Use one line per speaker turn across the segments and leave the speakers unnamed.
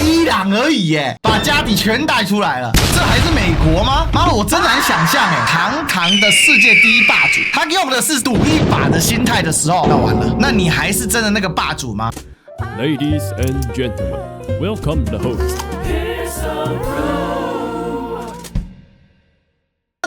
伊朗而已耶，把家底全帶出來了，這還是美國嗎？媽的，我真難想象哎，堂堂的世界第一霸主，他用的是賭一把的心態的時候，那完了，那你還是真的那個霸主嗎
？Ladies and gentlemen, welcome the host.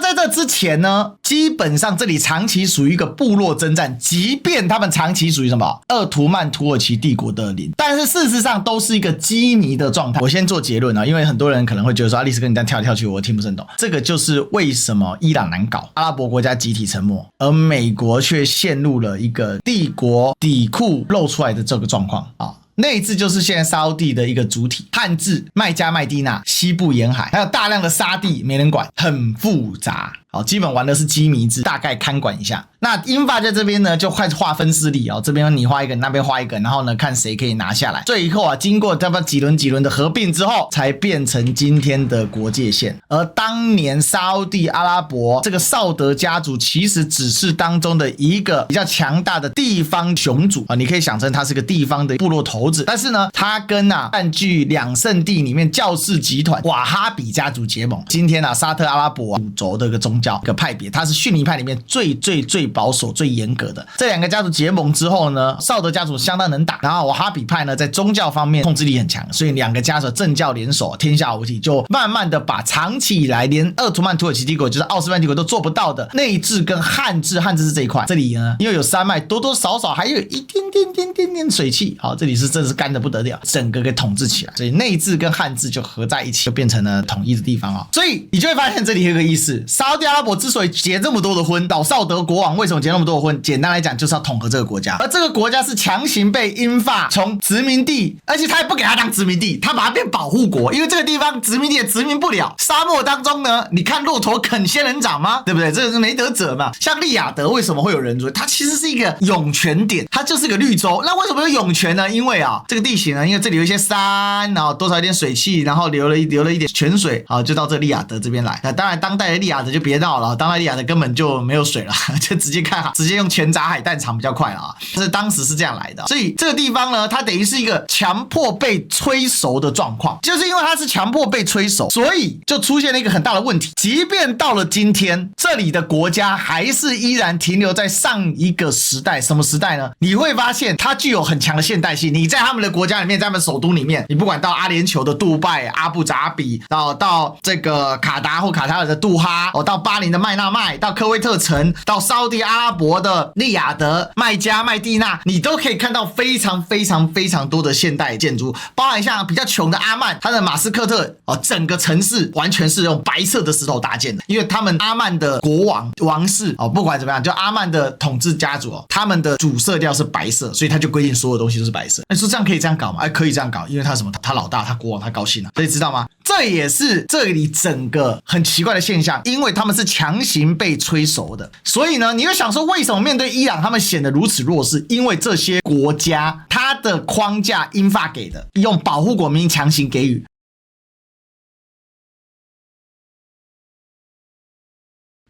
在這之前呢，基本上這裡長期屬於一個部落征戰，即便他們長期屬於什麼鄂圖曼土耳其帝國的領，但是事實上都是一個機迷的狀態。我先做結論啊，因為很多人可能會覺得說，阿歷斯跟你這樣跳來跳去，我聽不是很懂。這個就是為什麼伊朗難搞，阿拉伯國家集體沉默，而美國卻陷入了一個帝國底褲露出來的這個狀況啊。內治就是現在沙烏地的一個主體，漢治、麥加麥地那、西部沿海，還有大量的沙地沒人管，很複雜。好，基本玩的是機迷制，大概看管一下。那英法在這邊呢，就開始劃分勢力哦，這邊你畫一個，那邊畫一個，然後呢，看誰可以拿下來。最後啊，經過他們幾輪的合併之後，才變成今天的國界線。而當年沙烏地阿拉伯這個紹德家族，其實只是當中的一個比較強大的地方雄主啊，你可以想成他是個地方的部落頭子。但是呢，他跟佔據兩聖地裡面教士集團瓦哈比家族結盟。今天啊，沙特阿拉伯主軸的一個宗教一個派別，它是遜尼派裡面最保守、最嚴格的。這兩個家族結盟之後呢，紹德家族相当能打，然後瓦哈比派呢在宗教方面控制力很強，所以两個家族政教聯手，天下無敵，就慢慢的把長期以來連鄂圖曼土耳其帝國就是奧斯曼帝國都做不到的內治跟漢治，漢治是這一塊，這裡呢因為有山脈，多多少少還有一點水汽，好，這裡是真的是乾的不得了，整個給統治起來，所以內治跟漢治就合在一起，就變成了統一的地方啊。所以你就會發現這裡有一個意思，沙烏地阿拉伯之所以結這麼多的婚，老紹德國王為什麼結那麼多的婚？簡單來講，就是要統合這個國家，而這個國家是強行被英法從殖民地，而且他也不給他當殖民地，他把它變保護國，因為這個地方殖民地也殖民不了。沙漠當中呢，你看駱駝啃仙人掌嗎？對不對？這個是沒得者嘛。像利雅得為什麼會有人追？它其實是一個湧泉點，它就是個綠洲。那為什麼有湧泉呢？因為啊，這個地形呢，因為這裡有一些山，然後多少一點水汽，然後流了一點泉水，好，就到這利雅得這邊來。那當然，當代的利雅得就別鬧了，當代利雅得根本就沒有水了，就直接用全閘海彈場比較快了啊。但是當時是這樣來的，所以這個地方呢，它等於是一個強迫被催熟的狀況，就是因為它是強迫被催熟，所以就出現了一個很大的問題。即便到了今天，這裡的國家還是依然停留在上一個時代。什麼時代呢？你會發現它具有很強的現代性。你在他們的國家裡面，在他們首都裡面，你不管到阿聯酋的杜拜、阿布扎比，到這個卡達或卡塔爾的杜哈，到巴林的麥納麥，到科威特城，到沙烏地阿拉伯的利雅得、麥加、麥地那，你都可以看到非常多的現代建築，包含像比較窮的阿曼，它的馬斯克特整個城市完全是用白色的石頭搭建的，因為他們阿曼的國王室不管怎麼樣，就阿曼的統治家族他們的主色調是白色，所以他就規定所有東西都是白色。你說這樣可以這樣搞嗎？可以這樣搞，因為他什麼？他老大，他國王，他高興了，所以知道嗎？這也是這裡整個很奇怪的現象，因為他們是強行被催熟的，所以呢，你會想說，為什麼面對伊朗他們顯得如此弱勢？因為這些國家它的框架英法給的，用保護國民強行給予。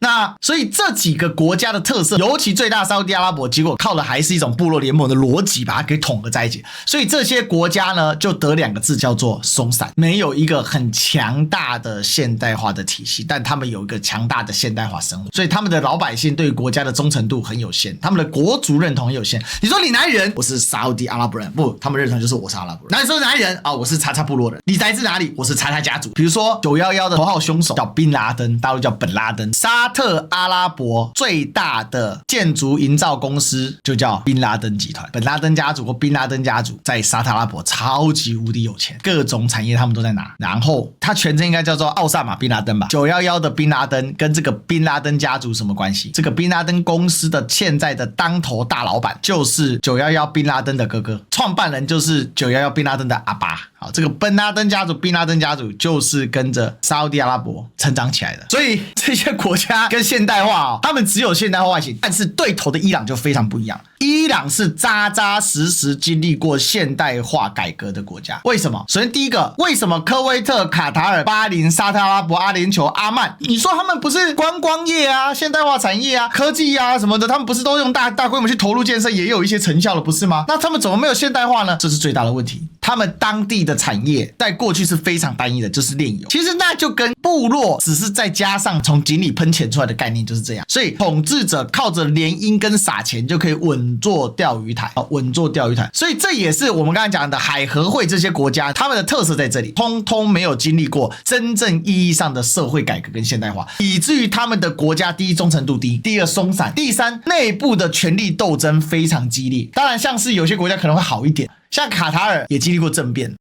那所以這幾個國家的特色，尤其最大沙烏地阿拉伯，結果靠的還是一種部落聯盟的邏輯，把它給統合在一起。所以這些國家呢，就得兩個字，叫做鬆散，沒有一個很強大的現代化的體系，但他們有一個強大的現代化生活，所以他们的老百姓对國家的忠誠度很有限，他們的國族認同很有限。你說你哪裡人？我是沙烏地阿拉伯人，不，他們認同就是我是阿拉伯人。那你說哪裡人啊？我是叉叉部落人。你來自哪裡？我是叉叉家族。比如說911的頭號兇手叫賓拉登，大陸叫本拉登。沙特阿拉伯最大的建築營造公司就叫賓拉登集團，本拉登家族或賓拉登家族在沙特阿拉伯超級無敵有錢，各種產業他們都在拿。然後他全稱應該叫做奧薩馬賓拉登吧。911的賓拉登跟這個賓拉登家族什麼關係？這個賓拉登公司的現在的當頭大老闆就是911賓拉登的哥哥，創辦人就是911賓拉登的阿爸。好，這個賓拉登家族就是跟着沙烏地阿拉伯成長起來的，所以這些國家跟現代化他們只有現代化外形，但是對頭的伊朗就非常不一樣。伊朗是扎扎實實經歷過現代化改革的國家。為什麼？首先第一個，為什麼科威特、卡塔爾、巴林、沙特阿拉伯、阿聯酋、阿曼，你說他們不是觀光業啊、現代化產業啊、科技啊什麼的，他們不是都用大規模去投入建設，也有一些成效了，不是嗎？那他們怎麼沒有現代化呢？這是最大的問題。他們當地的產業在過去是非常單一的，就是煉油。其實那就跟部落只是再加上從井裡噴錢出來的概念就是這樣。所以統治者靠着聯姻跟撒錢就可以穩坐釣魚台，穩坐釣魚台。所以這也是我們剛才講的海合會這些國家他們的特色在這裡，通通沒有經歷過真正意義上的社會改革跟現代化，以至於他們的國家第一忠誠度低，第二鬆散，第三內部的權力鬥爭非常激烈。當然像是有些國家可能會好一點，像卡塔爾也經歷過政變。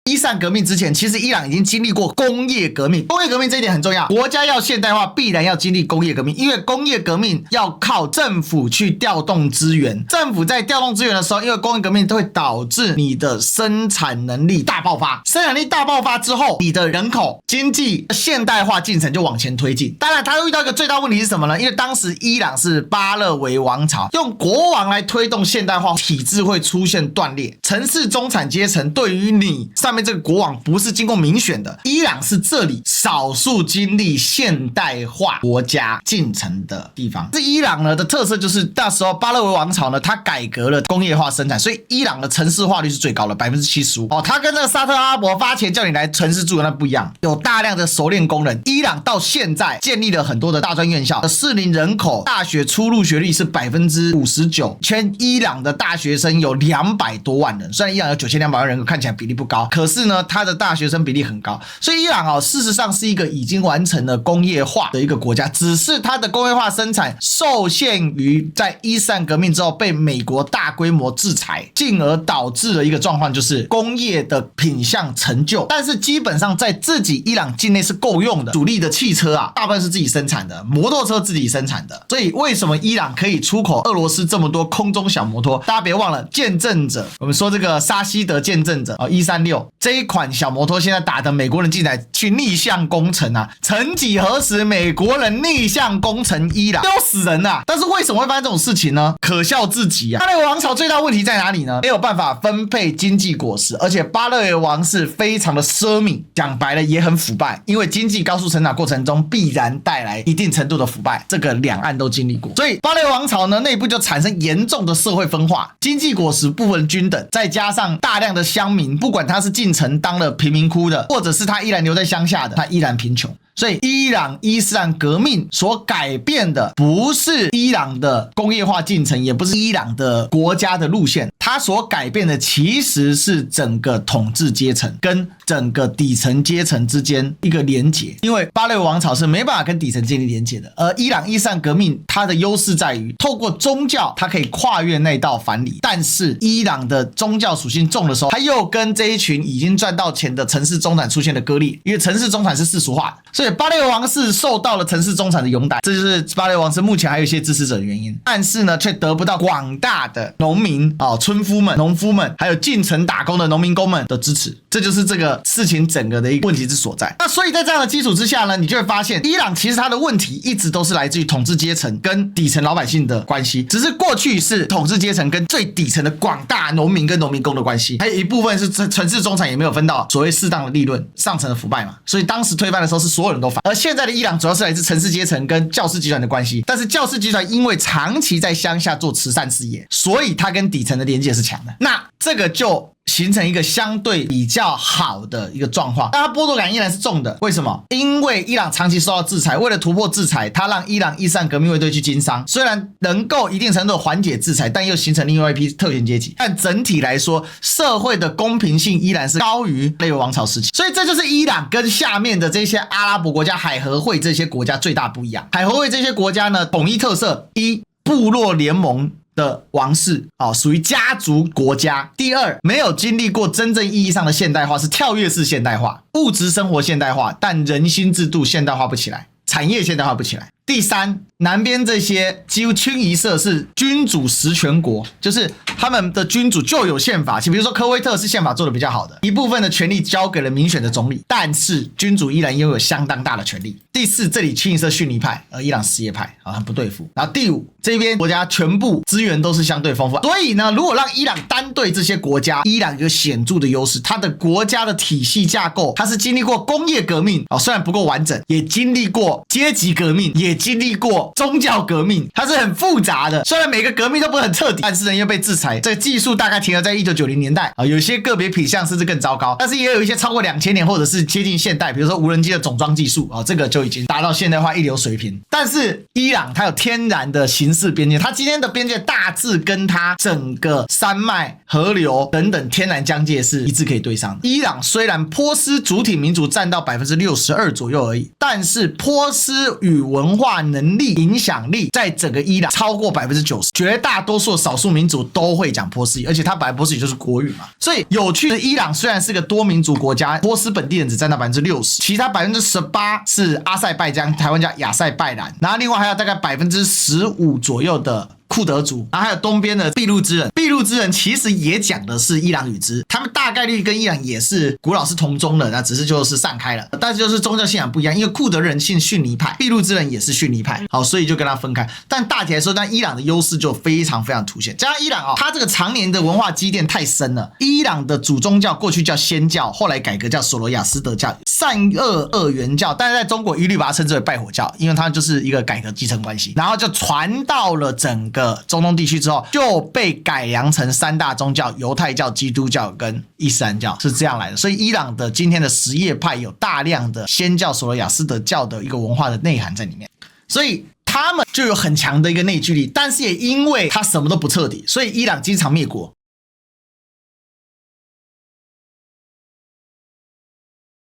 伊斯蘭革命之前，其實伊朗已經經歷過工業革命。工業革命這一點很重要，國家要現代化，必然要經歷工業革命，因為工業革命要靠政府去調動資源。政府在調動資源的時候，因為工業革命都會導致你的生產能力大爆發。生產力大爆發之後，你的人口、經濟現代化進程就往前推進。當然，它遇到一個最大問題是什麼呢？因為當時伊朗是巴勒維王朝，用國王來推動現代化，體制會出現斷裂。城市中產階層對於你上面這個國王不是經過民選的，伊朗是這裡少數經歷現代化國家進程的地方。這伊朗呢的特色就是那時候巴勒維王朝呢，它改革了工業化生產，所以伊朗的城市化率是最高的，75%。哦，它跟那個沙特阿拉伯發錢叫你來城市住的那不一樣，有大量的熟練工人。伊朗到現在建立了很多的大專院校，適齡人口大學出入學率是59%，全伊朗的大學生有200多萬人。雖然伊朗有9200萬人口，看起來比例不高，可是呢，它的大學生比例很高，所以伊朗事實上是一個已經完成了工業化的一個國家，只是它的工業化生產受限於在伊斯蘭革命之後被美國大規模制裁，進而導致了一個狀況，就是工業的品項陳舊，但是基本上在自己伊朗境內是夠用的。主力的汽車大部分是自己生產的，摩托車自己生產的，所以為什麼伊朗可以出口俄羅斯這麼多空中小摩托？大家別忘了見證者，我們說這個沙希德見證者136這一款小摩托現在打的美國人進來去逆向攻城啊！曾幾何時，美國人逆向攻城伊朗，丟死人啊！但是為什麼會發生這種事情呢？可笑至極啊！巴勒維王朝最大問題在哪裡呢？沒有辦法分配經濟果實，而且巴勒維王室非常的奢靡，講白了也很腐敗，因為經濟高速成長過程中必然帶來一定程度的腐敗，這個兩岸都經歷過。所以巴勒維王朝呢內部就產生嚴重的社會分化，經濟果實不分均等，再加上大量的鄉民，不管他是進城當了貧民窟的，或者是他依然留在鄉下的，他依然貧窮。所以伊朗伊斯蘭革命所改變的不是伊朗的工業化進程，也不是伊朗的國家的路線，它所改變的其實是整個統治階層跟整個底層階層之間一個連結。因為巴勒維王朝是沒辦法跟底層建立連結的，而伊朗伊斯蘭革命它的優勢在於透過宗教它可以跨越那道藩籬，但是伊朗的宗教屬性重的時候，它又跟這一群已經賺到錢的城市中產出現了割裂，因為城市中產是世俗化的，所以巴勒維王室受到了城市中產的擁戴，這就是巴勒維王室目前還有一些支持者的原因。但是呢，卻得不到廣大的農民村夫們、農夫們，還有進城打工的農民工們的支持。這就是這個事情整個的一個問題之所在。那所以在這樣的基礎之下呢，你就會發現，伊朗其實它的問題一直都是來自於統治階層跟底層老百姓的關係，只是過去是統治階層跟最底層的廣大農民跟農民工的關係，還有一部分是城市中產也沒有分到所謂適當的利潤，上層的腐敗嘛。所以當時推翻的時候是所有人都反，而現在的伊朗主要是來自城市階層跟教師集團的關係，但是教師集團因為長期在鄉下做慈善事業，所以它跟底層的連接是強的。那這個就形成一個相對比較好的一個狀況，但它剥奪感依然是重的。為什麼？因為伊朗長期受到制裁，為了突破制裁，它讓伊朗伊斯蘭革命衛隊去經商，雖然能夠一定程度緩解制裁，但又形成另外一批特權階級。但整體來說，社會的公平性依然是高於巴勒維王朝時期。所以這就是伊朗跟下面的這些阿拉伯國家、海合會這些國家最大不一樣。海合會這些國家呢，統一特色：一、部落聯盟的王室屬於家族國家。第二，沒有經歷過真正意義上的現代化，是跳躍式現代化，物質生活現代化，但人心制度現代化不起來，產業現代化不起来。第三，南邊這些幾乎清一色是君主實權國，就是他們的君主就有憲法，比如說科威特是憲法做得比較好的，一部分的權力交給了民選的總理，但是君主依然擁有相當大的權力。第四，這裡清一色遜尼派，而伊朗什葉派很不對付。然後第五，這邊國家全部資源都是相對豐富，所以呢，如果讓伊朗單對這些國家，伊朗有顯著的優勢，它的國家的體系架構，它是經歷過工業革命雖然不夠完整，也經歷過階級革命，也也經歷過宗教革命，它是很複雜的。雖然每個革命都不是很徹底，但是呢又被制裁。這個技術大概停留在1990年代啊，有些個別品項甚至更糟糕，但是也有一些超過2000年或者是接近現代，比如說無人機的總裝技術啊，這個就已經達到現代化一流水平。但是伊朗它有天然的刑事邊界，它今天的邊界大致跟它整個山脈、河流等等天然疆界是一致可以對上的。伊朗雖然波斯主體民族佔到62%左右而已，但是波斯語文化能力、影響力在整個伊朗超過90%，絕大多數少數民族都會講波斯語，而且它本來波斯語就是國語嘛。所以有趣的，伊朗雖然是個多民族國家，波斯本地人只佔到60%，其他18%是阿塞拜疆，台灣叫亞塞拜然，然後另外還有大概15%左右的庫德族，然後還有東邊的俾路支人。俾路支人其實也講的是伊朗語支，他們大概率跟伊朗也是古老是同宗的，那只是就是散開了，但是就是宗教信仰不一樣，因為庫德人信遜尼派，俾路支人也是遜尼派，好，所以就跟他分開。但大體來說，那伊朗的優勢就非常非常凸顯。加上伊朗它這個常年的文化積澱太深了，伊朗的主宗教過去叫祆教，後來改革叫索羅亞斯德教，善惡二元教，但是在中國一律把它稱之為拜火教，因為它就是一個改革繼承關係，然後就傳到了整個中東地區之後，就被改良成三大宗教：猶太教、基督教跟伊斯蘭教，是這樣來的。所以伊朗的今天的什葉派有大量的祆教、索羅亞斯德教的一個文化的內涵在裡面，所以他們就有很強的一個內聚力。但是也因為他什麼都不徹底，所以伊朗經常滅國。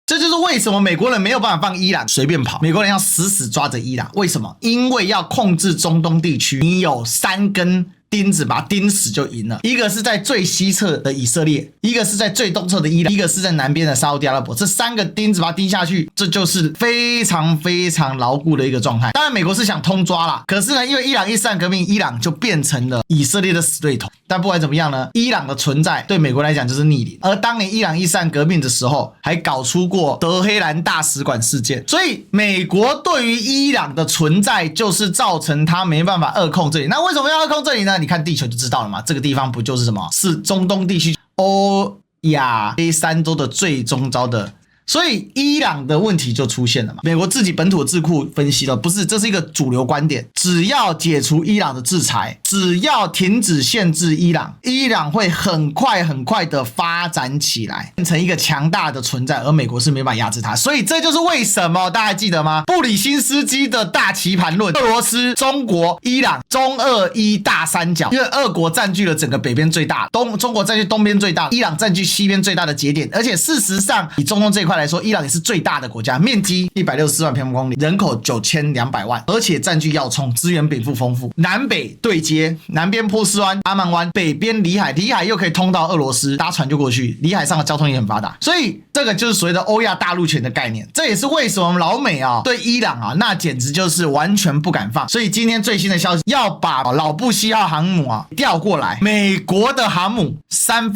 這就是為什麼美國人沒有辦法放伊朗隨便跑，美國人要死死抓着伊朗。為什麼？因為要控制中東地區，你有3根釘子把它釘死就贏了。一個是在最西側的以色列，一個是在最東側的伊朗，一個是在南邊的沙烏地阿拉伯。這3個釘子把它釘下去，這就是非常非常牢固的一個狀態。當然美國是想通抓啦，可是呢，因為伊朗伊斯蘭革命，伊朗就變成了以色列的死對頭。但不管怎麼樣呢，伊朗的存在對美國來講就是逆鱗。而當年伊朗伊斯蘭革命的時候，還搞出過德黑蘭大使館事件，所以美國對於伊朗的存在就是造成他沒辦法扼控這裡。那為什麼要扼控這裡呢？你看地球就知道了嘛，這個地方不就是什麼？是中東地區歐亞非三洲的最中招的。所以伊朗的問題就出現了嘛。美國自己本土的智庫分析了，不是，這是一個主流觀點，只要解除伊朗的制裁，只要停止限制伊朗，伊朗會很快很快的發展起来，变成一個強大的存在，而美國是沒辦法壓制它。所以這就是為什麼大家還記得嗎？布里辛斯基的大棋盤論，俄羅斯、中國、伊朗中俄伊大三角，因為俄國佔據了整個北邊最大，中國佔據東邊最大，伊朗佔據西邊最大的節點，而且事實上以中東這一塊來說，伊朗也是最大的國家，面積164萬平方公里，人口9200萬，而且佔據要衝，資源稟賦豐富，南北對接，南邊波斯灣、阿曼灣，北邊里海，里海又可以通到俄羅斯，搭船就過去，里海上的交通也很發達，所以這個就是所謂的歐亞大陸權的概念。這也是為什麼老美啊對伊朗啊那簡直就是完全不敢放。所以今天最新的消息，要把老布希號航母啊調過來，美國的航母1/3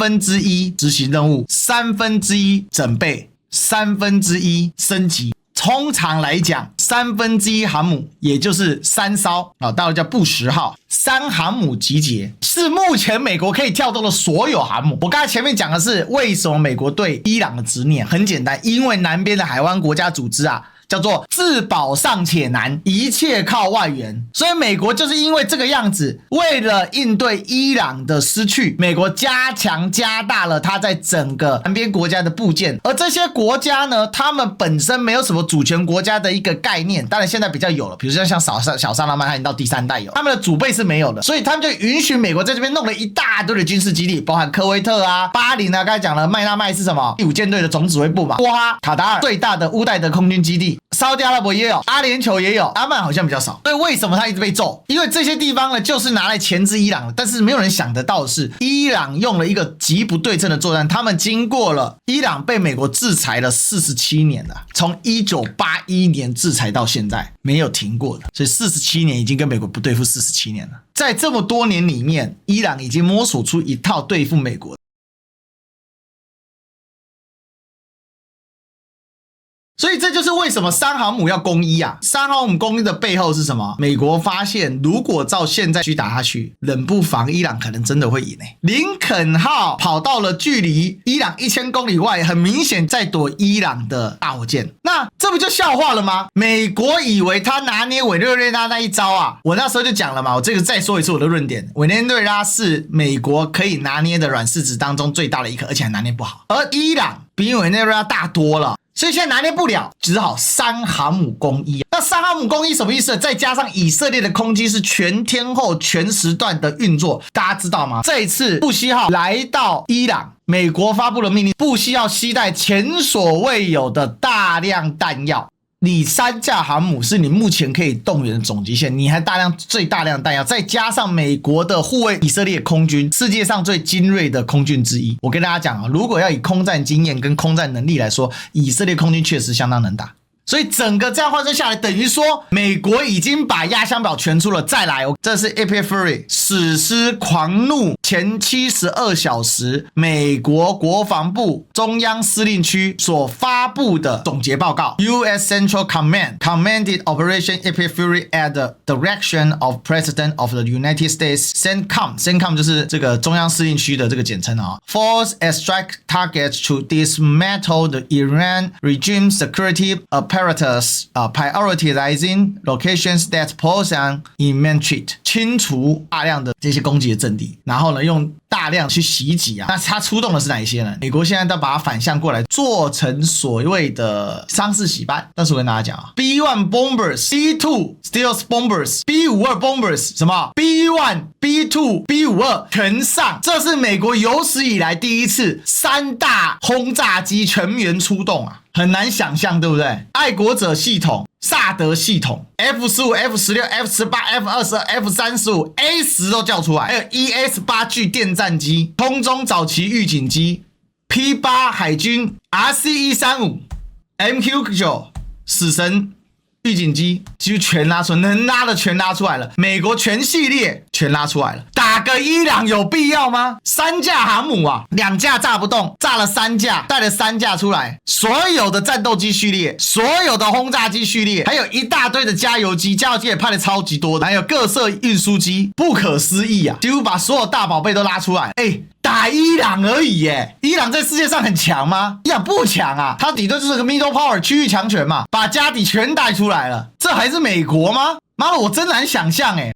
執行任務，1/3整備，1/3升級。通常來講，1/3航母也就是3艘啊，大陸叫布什號，3航母集結，是目前美國可以調動的所有航母。我剛才前面講的是為什麼美國對伊朗的執念，很簡單，因為南邊的海灣國家組織啊，叫做自保尚且難，一切靠外援。所以美國就是因為這個樣子，為了應對伊朗的失去，美國加大了它在整個南邊國家的部件。而這些國家呢，他們本身沒有什麼主權國家的一個概念，當然現在比較有了，比如說像小薩拉曼，他已經到第3代有，他們的祖輩是沒有的，所以他們就允許美國在這邊弄了一大堆的軍事基地，包含科威特啊、巴林啊，剛才講了麥納麥是什麼？第5艦隊的總指揮部嘛，多哈、卡達爾最大的烏代德空軍基地。沙烏地阿拉伯也有，阿聯酋也有，阿曼好像比較少。所以為什麼他一直被揍？因為這些地方呢，就是拿來鉗制伊朗的。但是沒有人想得到的是，伊朗用了一個極不對稱的作戰。他們經過了伊朗被美國制裁了47年了，從1981年制裁到現在沒有停過的。所以47年已經跟美國不對付47年了。在這麼多年裡面，伊朗已經摸索出一套對付美國。所以這就是為什麼三航母要攻伊啊。三航母攻伊的背後是什麼？美國發現，如果照現在去打下去，冷不防伊朗可能真的會贏欸。林肯號跑到了距離伊朗1000公里外，很明顯在躲伊朗的大火箭。那這不就笑話了嗎？美國以為他拿捏委內瑞拉那一招啊，我那時候就講了嘛，我這個再說一次我的論點，委內瑞拉是美國可以拿捏的軟柿子當中最大的一顆，而且還拿捏不好，而伊朗比委內瑞拉大多了。所以现在拿捏不了，只好三航母攻伊。那三航母攻伊什麼意思？再加上以色列的空軍是全天候、全時段的運作，大家知道嗎？這一次布希號來到伊朗，美國發布了命令，布希號攜帶前所未有的大量彈藥。你3架航母是你目前可以動員的總極限，你還最大量彈藥，再加上美國的護衛以色列空軍，世界上最精銳的空軍之一。我跟大家講啊，如果要以空戰經驗跟空戰能力來說，以色列空軍確實相當能打。所以整個這樣換算下來，等於說美國已經把壓箱寶全出了。再來，這是 Epic Fury 史詩狂怒前72小時，美國國防部中央司令區所發布的總結報告。U.S. Central Command commanded Operation Epic Fury at the direction of President of the United States CENTCOM 就是這個中央司令區的這個簡稱啊。Force and strike targets to dismantle the Iran regime security apparatus, prioritizing locations that pose an imminent threat， 清除大量的這些攻擊的陣地，然後呢，用大量去襲擊啊。那它出動的是哪一些呢？美國現在都把它反向過來，做成所謂的喪事喜辦。但是我跟大家講啊 ，B1 bombers、B2 stealth bombers、B52 bombers 什麼 B1、B2、B52 全上，這是美國有史以來第一次3大轟炸機全員出動啊。很難想象，對不對？愛國者系統、薩德系統、F-15、F-16、F-18、F-22、F-35、A10都叫出來，還有 ES-8G 電戰機、空中早期預警機、P-8 海軍、RC-135、MQ-9 死神預警機，幾乎全拉出來，能拉的全拉出來了。美國全系列全拉出來了，打個伊朗有必要嗎？3架航母啊，2架炸不動，炸了3架，帶了3架出來，所有的戰鬥機序列，所有的轟炸機序列，還有一大堆的加油機，加油機也派的超級多的，還有各色運輸機，不可思議啊！幾乎把所有大寶貝都拉出來，打伊朗而已耶！伊朗在世界上很強嗎？伊朗不強啊，它頂多就是個 middle power 區域強權嘛，把家底全帶出來了，這還是美國嗎？媽的，我真難想象哎！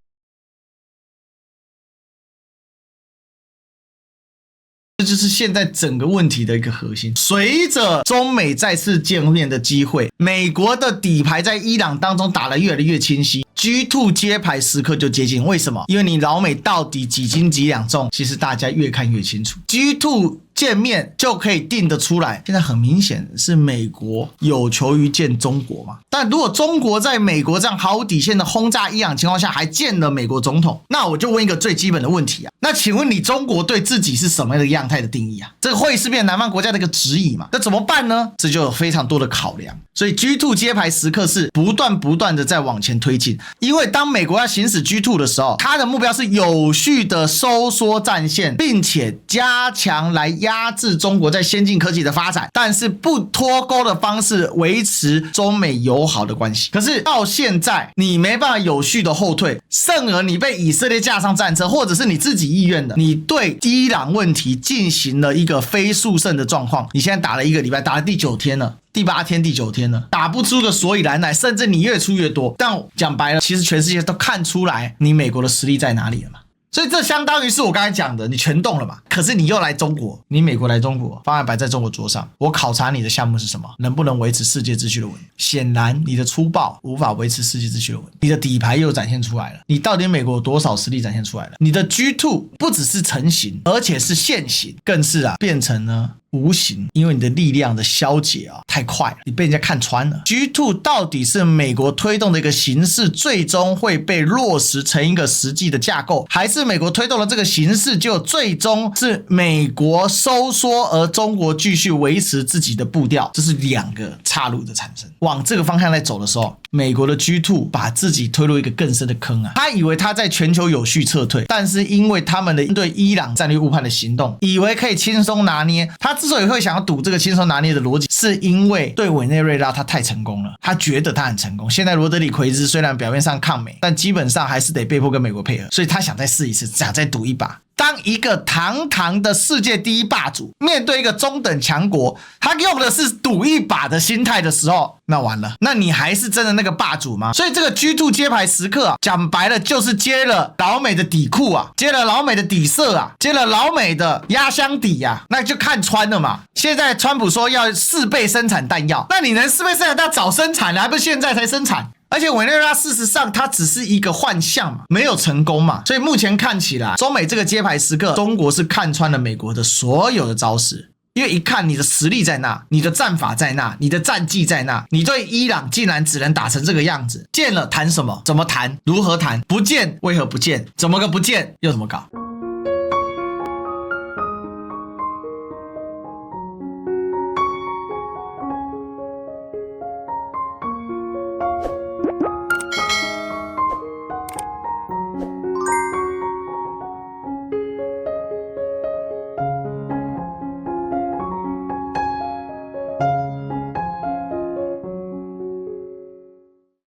這就是現在整個問題的一個核心。隨着中美再次見面的機會，美國的底牌在伊朗當中打得越來越清晰。G2 揭牌時刻就接近，為什麼？因為你老美到底幾斤幾兩重，其實大家越看越清楚。G2 見面就可以定得出來，現在很明顯是美國有求於見中國嘛。但如果中國在美國這樣毫無底線的轟炸伊朗情況下，還見了美國總統，那我就問一個最基本的問題啊，那請問你中國對自己是什麼樣的樣態的定義啊？這個會是變南方國家的一個質疑嘛？那怎麼辦呢？這就有非常多的考量。所以 G2 揭牌時刻是不斷的在往前推進，因為當美國要行使 G2 的時候，它的目標是有序的收縮戰線，並且加強來壓制中國在先進科技的發展，但是不脫鈎的方式維持中美友好的關係。可是到現在你沒辦法有序的後退，甚而你被以色列架上戰車，或者是你自己意願的，你對伊朗問題進行了一個非速勝的狀況。你現在打了1個禮拜，打了第9天了。第8天、第9天了，打不出個所以然來，甚至你越出越多。但講白了，其實全世界都看出來你美國的實力在哪裡了嘛。所以這相當於是我剛才講的，你全動了嘛。可是你又來中國，你美國來中國，方案擺在中國桌上，我考察你的項目是什麼？能不能維持世界秩序的穩定？顯然你的粗暴無法維持世界秩序的穩定。你的底牌又展現出來了，你到底美國有多少實力展現出來了？你的 G2 不只是成型，而且是現行，更是變成了無形，因為你的力量的消解太快了，你被人家看穿了。G2 到底是美國推動的一個形式，最終會被落實成一個實際的架構，還是美國推動的這個形式就最終是美國收縮，而中國繼續維持自己的步調？這是2個岔路的產生。往這個方向在走的時候，美國的 G2 把自己推入一個更深的坑啊！他以為他在全球有序撤退，但是因為他們的對伊朗戰略誤判的行動，以為可以輕鬆拿捏。他之所以會想要賭這個輕鬆拿捏的邏輯，是因為對委內瑞拉他太成功了，他覺得他很成功。現在羅德里奎茲雖然表面上抗美，但基本上還是得被迫跟美國配合，所以他想再試一次，想再賭一把。當一個堂堂的世界第一霸主面對一個中等強國，他用的是賭一把的心態的時候，那完了，那你還是真的那個霸主嗎？所以這個 G2 接牌時刻啊，講白了就是接了老美的底褲啊，接了老美的底色啊，接了老美的壓箱底啊，那就看穿了嘛。現在川普說要4倍生產彈藥，那你能4倍生產彈藥早生產了，還不是現在才生產？而且委內瑞拉事實上它只是一個幻象嘛，沒有成功嘛，所以目前看起來中美這個接牌時刻，中國是看穿了美國的所有的招式，因為一看你的實力在那，你的戰法在那，你的戰績在那，你對伊朗竟然只能打成這個樣子，見了談什麼？怎麼談？如何談？不見為何不見？怎麼個不見？又怎麼搞？